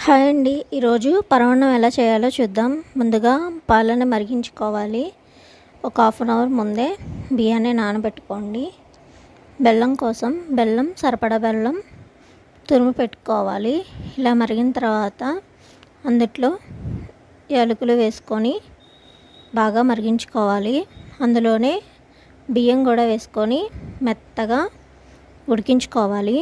Hi అండి. ఈరోజు పరమాన్నం ఎలా చేయాలో చూద్దాం. ముందుగా పాలని మరిగించుకోవాలి. ఒక హాఫ్ అన్ అవర్ ముందే బియ్యాన్ని నానబెట్టుకోండి. బెల్లం కోసం సరిపడా బెల్లం తురిమి పెట్టుకోవాలి. ఇలా మరిగిన తర్వాత అందులో యాలకులు వేసుకొని బాగా మరిగించుకోవాలి. అందులోనే బియ్యం కూడా వేసుకొని మెత్తగా ఉడికించుకోవాలి.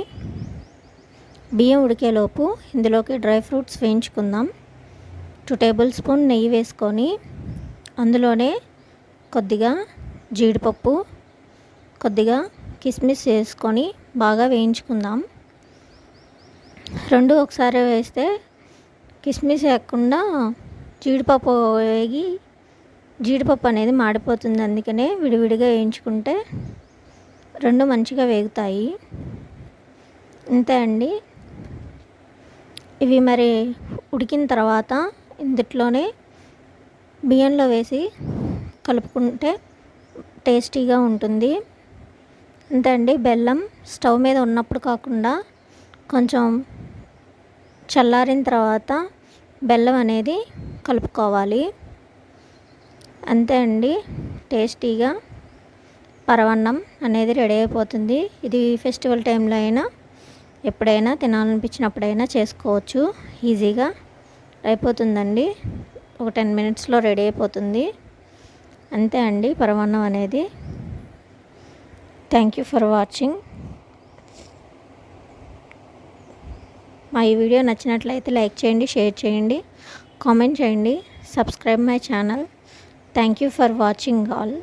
బియ్యం ఉడికేలోపు ఇందులోకి డ్రై ఫ్రూట్స్ వేయించుకుందాం. 2 టేబుల్ స్పూన్ నెయ్యి వేసుకొని అందులోనే కొద్దిగా జీడిపప్పు, కొద్దిగా కిస్మిస్ వేసుకొని బాగా వేయించుకుందాం. రెండు ఒకసారి వేస్తే కిస్మిస్ వేయకుండా జీడిపప్పు వేగి జీడిపప్పు అనేది మాడిపోతుంది. అందుకనే విడివిడిగా వేయించుకుంటే రెండు మంచిగా వేగుతాయి. అంతే అండి. ఇవి మరి ఉడికిన తర్వాత ఇందులోనే బియ్యంలో వేసి కలుపుకుంటే టేస్టీగా ఉంటుంది. అంతే అండి. బెల్లం స్టవ్ మీద ఉన్నప్పుడు కాకుండా కొంచెం చల్లారిన తర్వాత బెల్లం అనేది కలుపుకోవాలి. అంతే అండి. టేస్టీగా పరమాన్నం అనేది రెడీ అయిపోతుంది. ఇది ఫెస్టివల్ టైంలో అయినా ఎప్పుడైనా తినాలనిపించినప్పుడైనా చేసుకోవచ్చు. ఈజీగా అయిపోతుందండి. ఒక 10 మినిట్స్లో రెడీ అయిపోతుంది. అంతే అండి పరమాన్నం అనేది. Thank you for watching. మా ఈ వీడియో నచ్చినట్లయితే లైక్ చేయండి, షేర్ చేయండి, కామెంట్ చేయండి, subscribe my channel. Thank you for watching all.